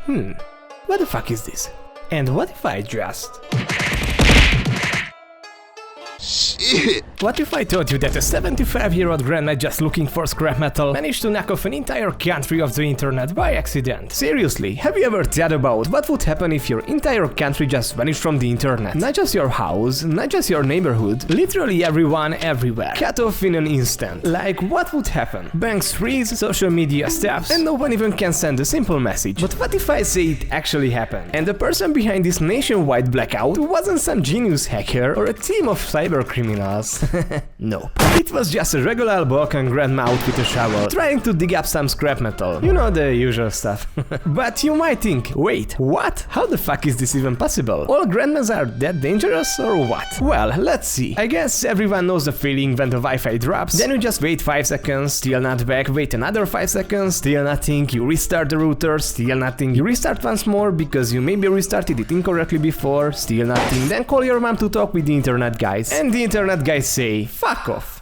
What the fuck is this? And what if I just... Shit! What if I told you that a 75-year-old grandma just looking for scrap metal managed to knock off an entire country off the internet by accident? Seriously, have you ever thought about what would happen if your entire country just vanished from the internet? Not just your house, not just your neighborhood, literally everyone, everywhere. Cut off in an instant. Like, what would happen? Banks freeze, social media stops, and no one even can send a simple message. But what if I say it actually happened? And the person behind this nationwide blackout wasn't some genius hacker or a team of cyber criminals. Nope. It was just a regular Balkan grandma out with a shovel, trying to dig up some scrap metal. You know, the usual stuff. But you might think, wait, what? How the fuck is this even possible? All grandmas are that dangerous or what? Well, let's see. I guess everyone knows the feeling when the Wi-Fi drops, then you just wait 5 seconds, still not back, wait another 5 seconds, still nothing, you restart the router, still nothing, you restart once more because you maybe restarted it incorrectly before, still nothing, then call your mom to talk with the internet guys, and the internet guys say, fuck off.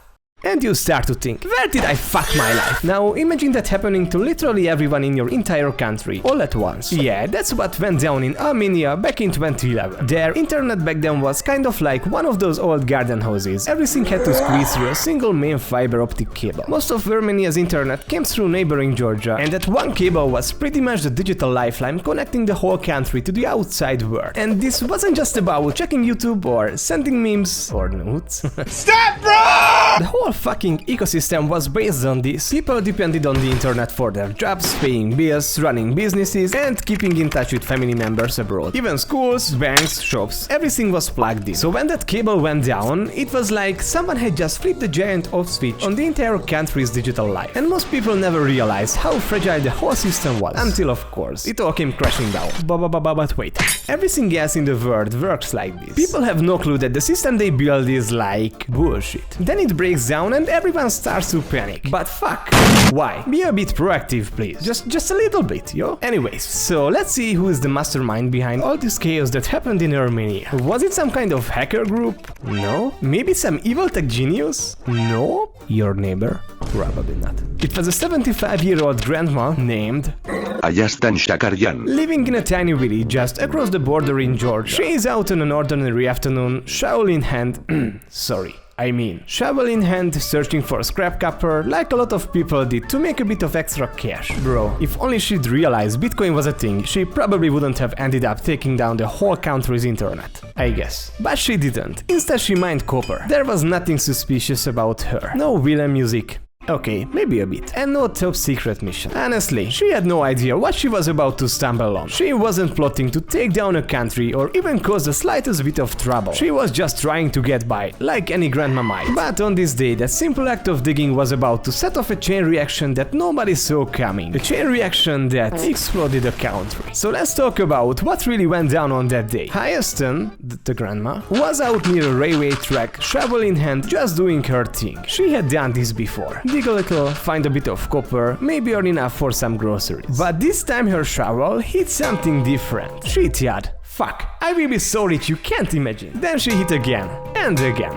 And you start to think, where did I fuck my life? Now imagine that happening to literally everyone in your entire country, all at once. Yeah, that's what went down in Armenia back in 2011. Their internet back then was kind of like one of those old garden houses. Everything had to squeeze through a single main fiber optic cable. Most of Armenia's internet came through neighboring Georgia, and that one cable was pretty much the digital lifeline connecting the whole country to the outside world. And this wasn't just about checking YouTube or sending memes or nudes. Stop, bro! The whole fucking ecosystem was based on this. People depended on the internet for their jobs, paying bills, running businesses, and keeping in touch with family members abroad. Even schools, banks, shops, everything was plugged in. So when that cable went down, it was like someone had just flipped the giant off switch on the entire country's digital life. And most people never realized how fragile the whole system was. Until, of course, it all came crashing down. But wait. Everything else in the world works like this. People have no clue that the system they build is like bullshit. Then it breaks down and everyone starts to panic. But fuck. Why? Be a bit proactive, please. Just a little bit, yo? Anyways, so let's see who is the mastermind behind all this chaos that happened in Armenia. Was it some kind of hacker group? No. Maybe some evil tech genius? No. Your neighbor? Probably not. It was a 75-year-old grandma named Ayastan Shakaryan, living in a tiny village just across the border in Georgia. She is out on an ordinary afternoon, shovel in hand, shovel in hand, searching for scrap copper, like a lot of people did to make a bit of extra cash. Bro, if only she'd realized Bitcoin was a thing, she probably wouldn't have ended up taking down the whole country's internet. I guess. But she didn't. Instead she mined copper. There was nothing suspicious about her. No villain music. Okay, maybe a bit. And no top secret mission. Honestly, she had no idea what she was about to stumble on. She wasn't plotting to take down a country or even cause the slightest bit of trouble. She was just trying to get by, like any grandma might. But on this day, that simple act of digging was about to set off a chain reaction that nobody saw coming. A chain reaction that exploded the country. So let's talk about what really went down on that day. Ayastan, the grandma, was out near a railway track, shovel in hand, just doing her thing. She had done this before. Dig a little, find a bit of copper, maybe earn enough for some groceries. But this time her shovel hit something different. She thought, fuck, I will be so rich you can't imagine. Then she hit again, and again,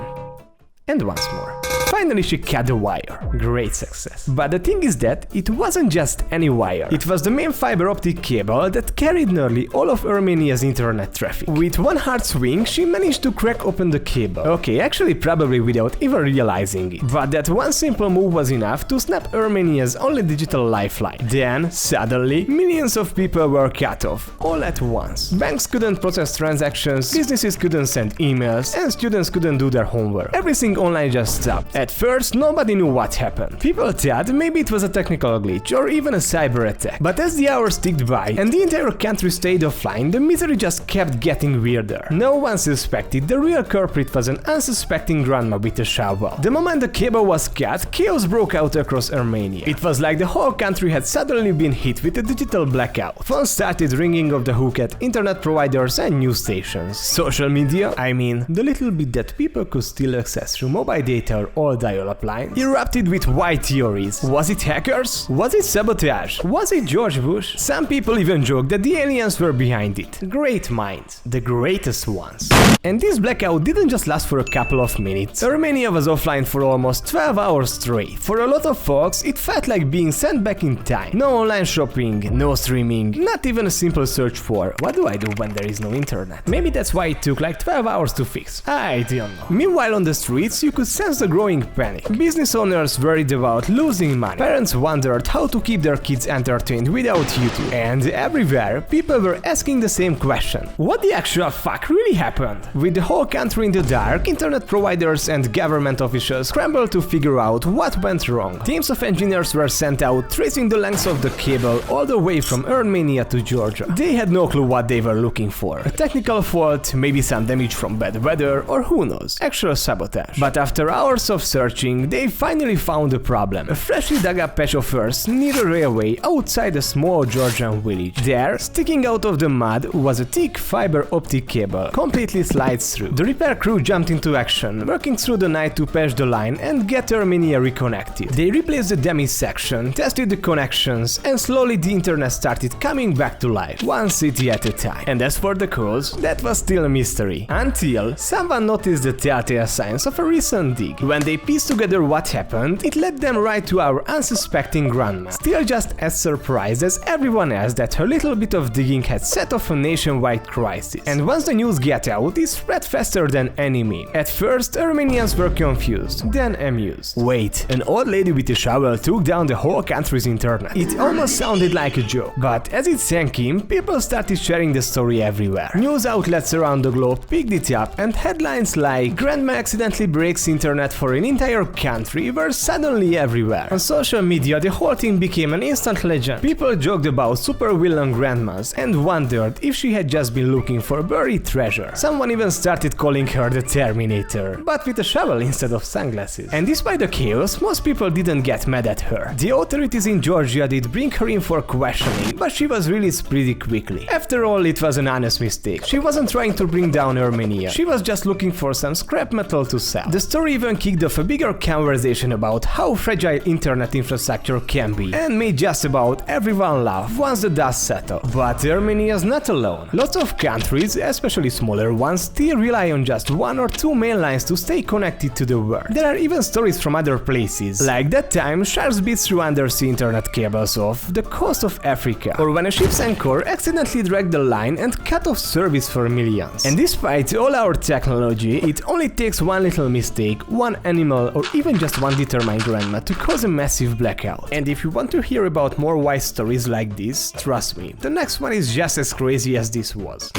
and once more. Finally she cut the wire. Great success. But the thing is that it wasn't just any wire. It was the main fiber optic cable that carried nearly all of Armenia's internet traffic. With one hard swing, she managed to crack open the cable. Okay, actually probably without even realizing it. But that one simple move was enough to snap Armenia's only digital lifeline. Then, suddenly, millions of people were cut off, all at once. Banks couldn't process transactions, businesses couldn't send emails, and students couldn't do their homework. Everything online just stopped. At first, nobody knew what happened. People thought maybe it was a technical glitch or even a cyber attack. But as the hours ticked by and the entire country stayed offline, the misery just kept getting weirder. No one suspected the real culprit was an unsuspecting grandma with a shovel. The moment the cable was cut, chaos broke out across Armenia. It was like the whole country had suddenly been hit with a digital blackout. Phones started ringing off the hook at internet providers and news stations. Social media, the little bit that people could still access through mobile data all dial-up line, erupted with wide theories. Was it hackers? Was it sabotage? Was it George Bush? Some people even joke that the aliens were behind it. Great minds. The greatest ones. And this blackout didn't just last for a couple of minutes. Armenia was offline for almost 12 hours straight. For a lot of folks, it felt like being sent back in time. No online shopping, no streaming, not even a simple search for what do I do when there is no internet. Maybe that's why it took like 12 hours to fix. I don't know. Meanwhile on the streets, you could sense the growing panic. Business owners worried about losing money. Parents wondered how to keep their kids entertained without YouTube. And everywhere, people were asking the same question. What the actual fuck really happened? With the whole country in the dark, internet providers and government officials scrambled to figure out what went wrong. Teams of engineers were sent out tracing the length of the cable all the way from Armenia to Georgia. They had no clue what they were looking for. A technical fault, maybe some damage from bad weather, or who knows, actual sabotage. But after hours of searching, they finally found the problem. A freshly dug up patch of earth near a railway outside a small Georgian village. There, sticking out of the mud, was a thick fiber-optic cable, completely sliced through. The repair crew jumped into action, working through the night to patch the line and get Armenia reconnected. They replaced the damaged section, tested the connections, and slowly the internet started coming back to life, one city at a time. And as for the cause, that was still a mystery. Until someone noticed the telltale signs of a recent dig. When they pieced together what happened, it led them right to our unsuspecting grandma. Still just as surprised as everyone else that her little bit of digging had set off a nationwide crisis. And once the news got out, it spread faster than any meme. At first, Armenians were confused, then amused. Wait, an old lady with a shovel took down the whole country's internet. It almost sounded like a joke, but as it sank in, people started sharing the story everywhere. News outlets around the globe picked it up, and headlines like "Grandma accidentally breaks internet for an entire country" were suddenly everywhere. On social media, the whole thing became an instant legend. People joked about supervillain grandmas and wondered if she had just been looking for buried treasure. Someone even started calling her the Terminator, but with a shovel instead of sunglasses. And despite the chaos, most people didn't get mad at her. The authorities in Georgia did bring her in for questioning, but she was released pretty quickly. After all, it was an honest mistake. She wasn't trying to bring down Armenia, she was just looking for some scrap metal to sell. The story even kicked off a bigger conversation about how fragile internet infrastructure can be, and made just about everyone laugh once the dust settled. But Armenia's not alone. Lots of countries, especially smaller ones, still rely on just one or two main lines to stay connected to the world. There are even stories from other places, like that time sharks beat through undersea internet cables off the coast of Africa, or when a ship's anchor accidentally dragged the line and cut off service for millions. And despite all our technology, it only takes one little mistake, one animal, or even just one determined grandma to cause a massive blackout. And if you want to hear about more wild stories like this, trust me, the next one is just as crazy as this was.